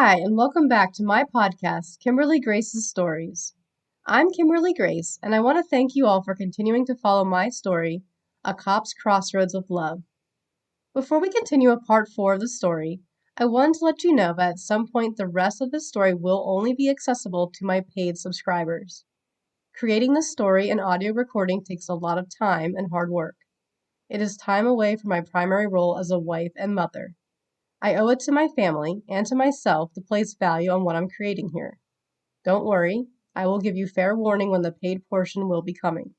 Hi, and welcome back to my podcast, Kimberly Grace's Stories. I'm Kimberly Grace, and I want to thank you all for continuing to follow my story, A Cop's Crossroads with Love. Before we continue with part 4 of the story, I wanted to let you know that at some point the rest of the story will only be accessible to my paid subscribers. Creating this story and audio recording takes a lot of time and hard work. It is time away from my primary role as a wife and mother. I owe it to my family and to myself to place value on what I'm creating here. Don't worry, I will give you fair warning when the paid portion will be coming.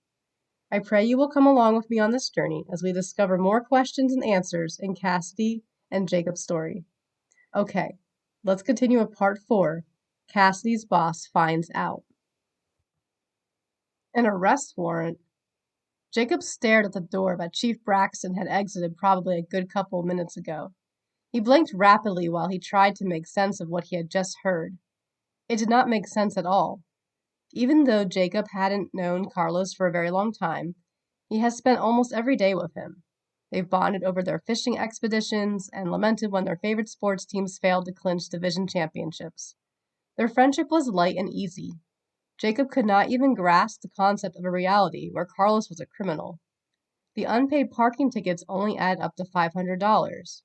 I pray you will come along with me on this journey as we discover more questions and answers in Cassidy and Jacob's story. Okay, let's continue with part 4. Cassidy's boss finds out. An arrest warrant? Jacob stared at the door that Chief Braxton had exited probably a good couple of minutes ago. He blinked rapidly while he tried to make sense of what he had just heard. It did not make sense at all. Even though Jacob hadn't known Carlos for a very long time, he had spent almost every day with him. They've bonded over their fishing expeditions and lamented when their favorite sports teams failed to clinch division championships. Their friendship was light and easy. Jacob could not even grasp the concept of a reality where Carlos was a criminal. The unpaid parking tickets only added up to $500.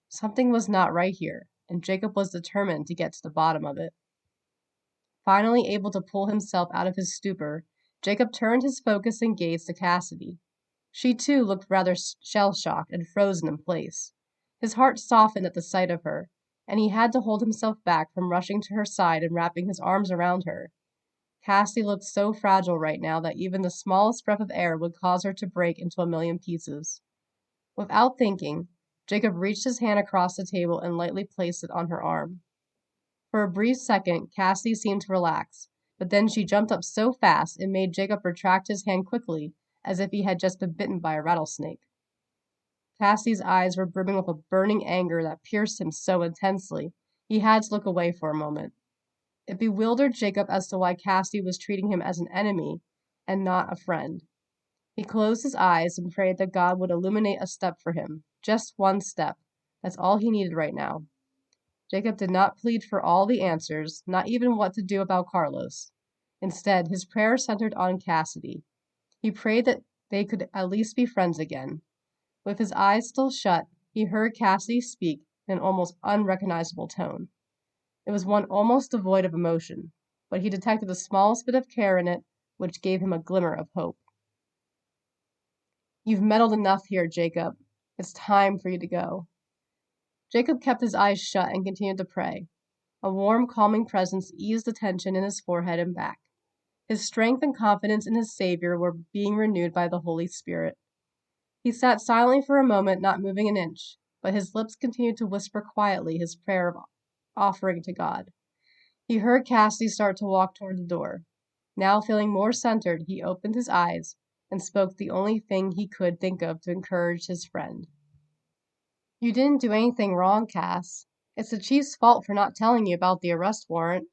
Something was not right here, and Jacob was determined to get to the bottom of it. Finally able to pull himself out of his stupor, Jacob turned his focus and gaze to Cassidy. She too looked rather shell-shocked and frozen in place. His heart softened at the sight of her, and he had to hold himself back from rushing to her side and wrapping his arms around her. Cassidy looked so fragile right now that even the smallest breath of air would cause her to break into a million pieces. Without thinking, Jacob reached his hand across the table and lightly placed it on her arm. For a brief second, Cassidy seemed to relax, but then she jumped up so fast it made Jacob retract his hand quickly, as if he had just been bitten by a rattlesnake. Cassidy's eyes were brimming with a burning anger that pierced him so intensely, he had to look away for a moment. It bewildered Jacob as to why Cassidy was treating him as an enemy and not a friend. He closed his eyes and prayed that God would illuminate a step for him. Just one step. That's all he needed right now. Jacob did not plead for all the answers, not even what to do about Carlos. Instead, his prayer centered on Cassidy. He prayed that they could at least be friends again. With his eyes still shut, he heard Cassidy speak in an almost unrecognizable tone. It was one almost devoid of emotion, but he detected the smallest bit of care in it, which gave him a glimmer of hope. You've meddled enough here, Jacob. It's time for you to go. Jacob kept his eyes shut and continued to pray. A warm, calming presence eased the tension in his forehead and back. His strength and confidence in his Savior were being renewed by the Holy Spirit. He sat silently for a moment, not moving an inch, but his lips continued to whisper quietly his prayer of offering to God. He heard Cassidy start to walk toward the door. Now feeling more centered, he opened his eyes and spoke the only thing he could think of to encourage his friend. You didn't do anything wrong, Cass. It's the chief's fault for not telling you about the arrest warrant.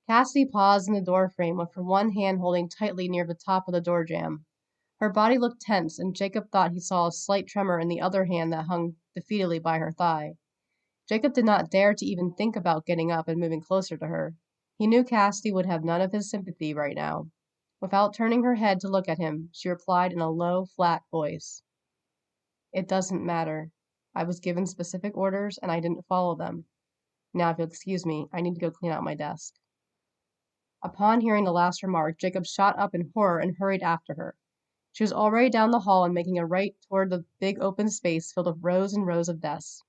Cassidy paused in the doorframe with her one hand holding tightly near the top of the door jamb. Her body looked tense, and Jacob thought he saw a slight tremor in the other hand that hung defeatedly by her thigh. Jacob did not dare to even think about getting up and moving closer to her. He knew Cassidy would have none of his sympathy right now. Without turning her head to look at him, she replied in a low, flat voice. It doesn't matter. I was given specific orders and I didn't follow them. Now, if you'll excuse me, I need to go clean out my desk. Upon hearing the last remark, Jacob shot up in horror and hurried after her. She was already down the hall and making a right toward the big open space filled with rows and rows of desks.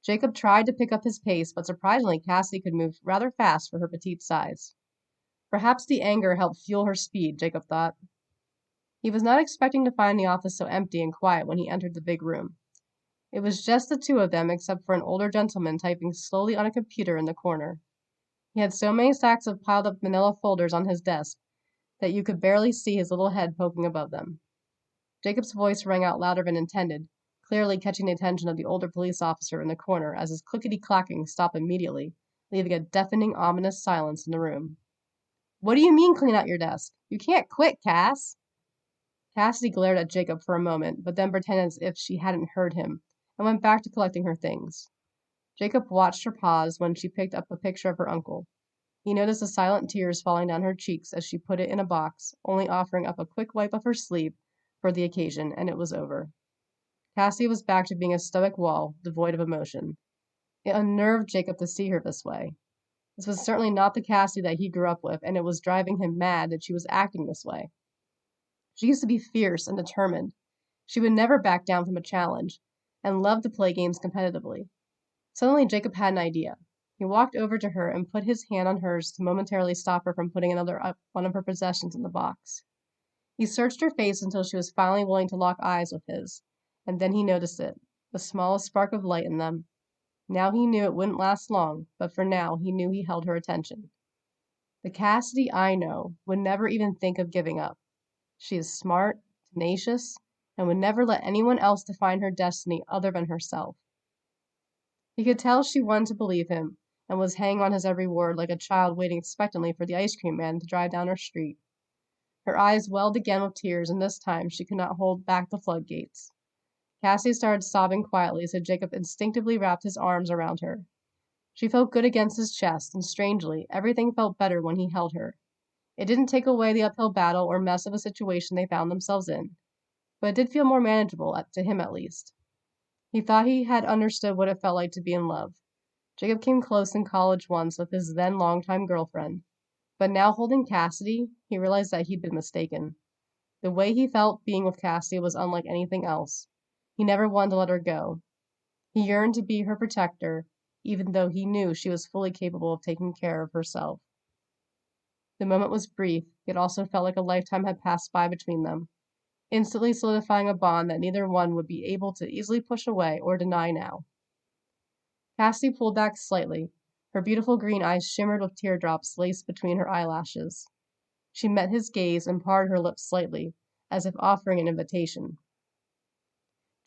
Jacob tried to pick up his pace, but surprisingly Cassidy could move rather fast for her petite size. Perhaps the anger helped fuel her speed, Jacob thought. He was not expecting to find the office so empty and quiet when he entered the big room. It was just the two of them, except for an older gentleman typing slowly on a computer in the corner. He had so many stacks of piled up manila folders on his desk that you could barely see his little head poking above them. Jacob's voice rang out louder than intended, clearly catching the attention of the older police officer in the corner as his clickety-clacking stopped immediately, leaving a deafening, ominous silence in the room. What do you mean clean out your desk? You can't quit, Cass. Cassidy glared at Jacob for a moment, but then pretended as if she hadn't heard him, and went back to collecting her things. Jacob watched her pause when she picked up a picture of her uncle. He noticed the silent tears falling down her cheeks as she put it in a box, only offering up a quick wipe of her sleeve for the occasion, and it was over. Cassie was back to being a stoic wall, devoid of emotion. It unnerved Jacob to see her this way. This was certainly not the Cassie that he grew up with, and it was driving him mad that she was acting this way. She used to be fierce and determined. She would never back down from a challenge, and loved to play games competitively. Suddenly, Jacob had an idea. He walked over to her and put his hand on hers to momentarily stop her from putting one of her possessions in the box. He searched her face until she was finally willing to lock eyes with his, and then he noticed it, the smallest spark of light in them. Now he knew it wouldn't last long, but for now he knew he held her attention. The Cassidy I know would never even think of giving up. She is smart, tenacious, and would never let anyone else define her destiny other than herself. He could tell she wanted to believe him, and was hanging on his every word like a child waiting expectantly for the ice cream man to drive down her street. Her eyes welled again with tears, and this time she could not hold back the floodgates. Cassie started sobbing quietly, so Jacob instinctively wrapped his arms around her. She felt good against his chest, and strangely, everything felt better when he held her. It didn't take away the uphill battle or mess of a situation they found themselves in, but it did feel more manageable, to him at least. He thought he had understood what it felt like to be in love. Jacob came close in college once with his then longtime girlfriend, but now holding Cassidy, he realized that he'd been mistaken. The way he felt being with Cassidy was unlike anything else. He never wanted to let her go. He yearned to be her protector, even though he knew she was fully capable of taking care of herself. The moment was brief, yet also felt like a lifetime had passed by between them, instantly solidifying a bond that neither one would be able to easily push away or deny now. Cassie pulled back slightly. Her beautiful green eyes shimmered with teardrops laced between her eyelashes. She met his gaze and parted her lips slightly, as if offering an invitation.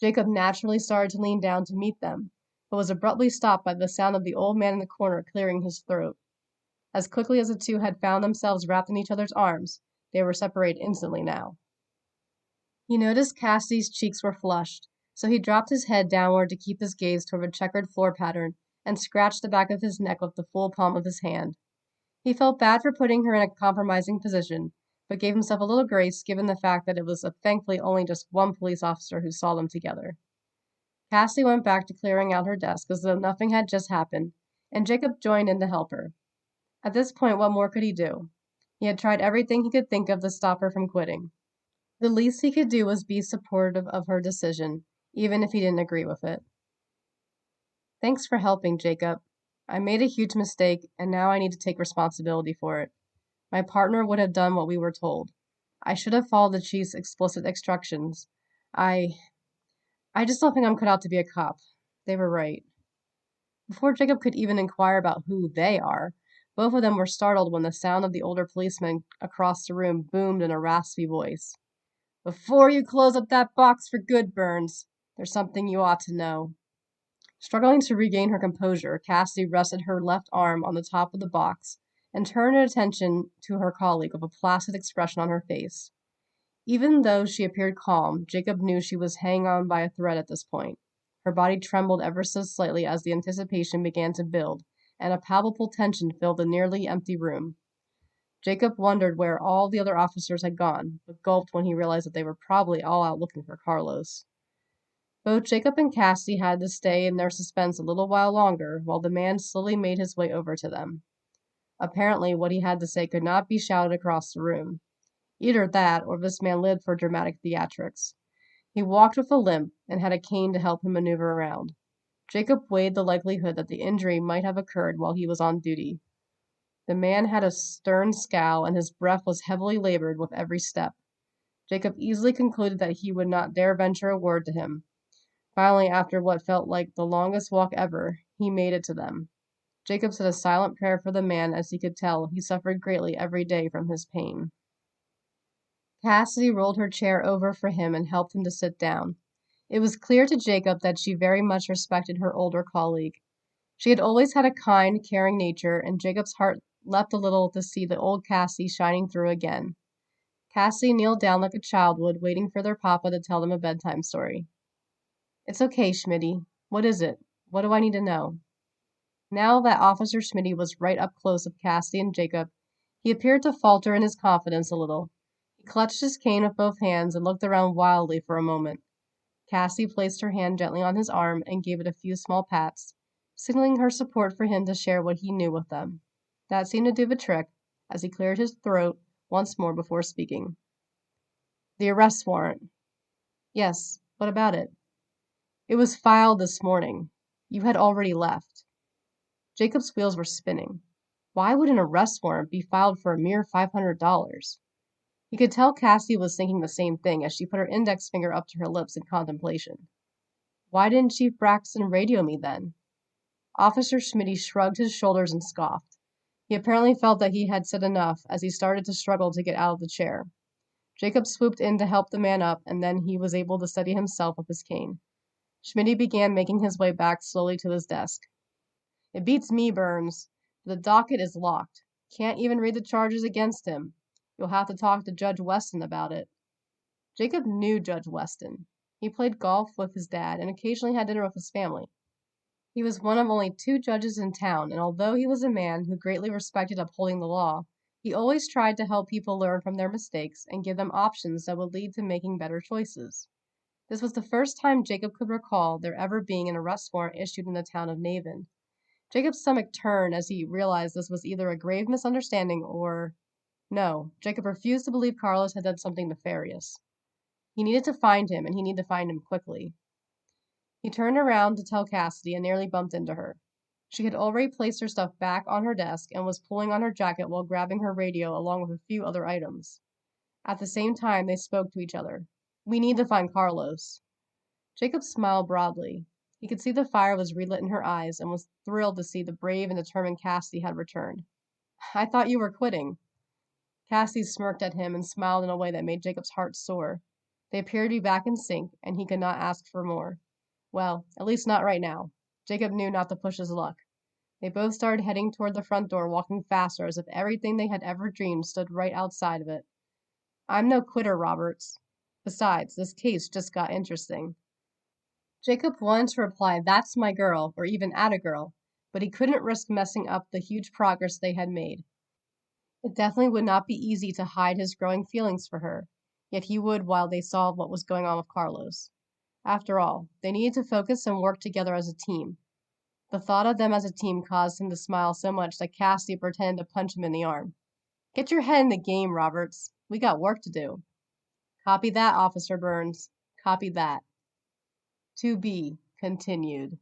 Jacob naturally started to lean down to meet them, but was abruptly stopped by the sound of the old man in the corner clearing his throat. As quickly as the two had found themselves wrapped in each other's arms, they were separated instantly now. He noticed Cassie's cheeks were flushed, so he dropped his head downward to keep his gaze toward a checkered floor pattern and scratched the back of his neck with the full palm of his hand. He felt bad for putting her in a compromising position, but gave himself a little grace given the fact that it was thankfully only just one police officer who saw them together. Cassie went back to clearing out her desk as though nothing had just happened, and Jacob joined in to help her. At this point, what more could he do? He had tried everything he could think of to stop her from quitting. The least he could do was be supportive of her decision, even if he didn't agree with it. Thanks for helping, Jacob. I made a huge mistake, and now I need to take responsibility for it. My partner would have done what we were told. I should have followed the chief's explicit instructions. I just don't think I'm cut out to be a cop. They were right. Before Jacob could even inquire about who they are, both of them were startled when the sound of the older policeman across the room boomed in a raspy voice. Before you close up that box for good, Burns, there's something you ought to know. Struggling to regain her composure, Cassie rested her left arm on the top of the box and turned her attention to her colleague with a placid expression on her face. Even though she appeared calm, Jacob knew she was hanging on by a thread at this point. Her body trembled ever so slightly as the anticipation began to build, and a palpable tension filled the nearly empty room. Jacob wondered where all the other officers had gone, but gulped when he realized that they were probably all out looking for Carlos. Both Jacob and Cassie had to stay in their suspense a little while longer, while the man slowly made his way over to them. Apparently, what he had to say could not be shouted across the room. Either that, or this man lived for dramatic theatrics. He walked with a limp, and had a cane to help him maneuver around. Jacob weighed the likelihood that the injury might have occurred while he was on duty. The man had a stern scowl, and his breath was heavily labored with every step. Jacob easily concluded that he would not dare venture a word to him. Finally, after what felt like the longest walk ever, he made it to them. Jacob said a silent prayer for the man, as he could tell he suffered greatly every day from his pain. Cassidy rolled her chair over for him and helped him to sit down. It was clear to Jacob that she very much respected her older colleague. She had always had a kind, caring nature, and Jacob's heart leapt a little to see the old Cassie shining through again. Cassie kneeled down like a child would, waiting for their papa to tell them a bedtime story. It's okay, Schmitty. What is it? What do I need to know? Now that Officer Schmitty was right up close with Cassidy and Jacob, he appeared to falter in his confidence a little. He clutched his cane with both hands and looked around wildly for a moment. Cassie placed her hand gently on his arm and gave it a few small pats, signaling her support for him to share what he knew with them. That seemed to do the trick, as he cleared his throat once more before speaking. The arrest warrant. Yes, what about it? It was filed this morning. You had already left. Jacob's wheels were spinning. Why would an arrest warrant be filed for a mere $500? He could tell Cassie was thinking the same thing as she put her index finger up to her lips in contemplation. Why didn't Chief Braxton radio me then? Officer Schmitty shrugged his shoulders and scoffed. He apparently felt that he had said enough as he started to struggle to get out of the chair. Jacob swooped in to help the man up, and then he was able to steady himself with his cane. Schmitty began making his way back slowly to his desk. It beats me, Burns. The docket is locked. Can't even read the charges against him. You'll have to talk to Judge Weston about it. Jacob knew Judge Weston. He played golf with his dad and occasionally had dinner with his family. He was one of only 2 judges in town, and although he was a man who greatly respected upholding the law, he always tried to help people learn from their mistakes and give them options that would lead to making better choices. This was the first time Jacob could recall there ever being an arrest warrant issued in the town of Naven. Jacob's stomach turned as he realized this was either a grave misunderstanding or... No, Jacob refused to believe Carlos had done something nefarious. He needed to find him, and he needed to find him quickly. He turned around to tell Cassidy and nearly bumped into her. She had already placed her stuff back on her desk and was pulling on her jacket while grabbing her radio along with a few other items. At the same time, they spoke to each other. We need to find Carlos. Jacob smiled broadly. He could see the fire was relit in her eyes and was thrilled to see the brave and determined Cassidy had returned. I thought you were quitting. Cassidy smirked at him and smiled in a way that made Jacob's heart soar. They appeared to be back in sync, and he could not ask for more. Well, at least not right now. Jacob knew not to push his luck. They both started heading toward the front door, walking faster as if everything they had ever dreamed stood right outside of it. I'm no quitter, Roberts. Besides, this case just got interesting. Jacob wanted to reply, that's my girl, or even atta girl, but he couldn't risk messing up the huge progress they had made. It definitely would not be easy to hide his growing feelings for her, yet he would while they saw what was going on with Carlos. After all, they needed to focus and work together as a team. The thought of them as a team caused him to smile so much that Cassidy pretended to punch him in the arm. Get your head in the game, Roberts. We got work to do. Copy that, Officer Burns. Copy that. To be continued.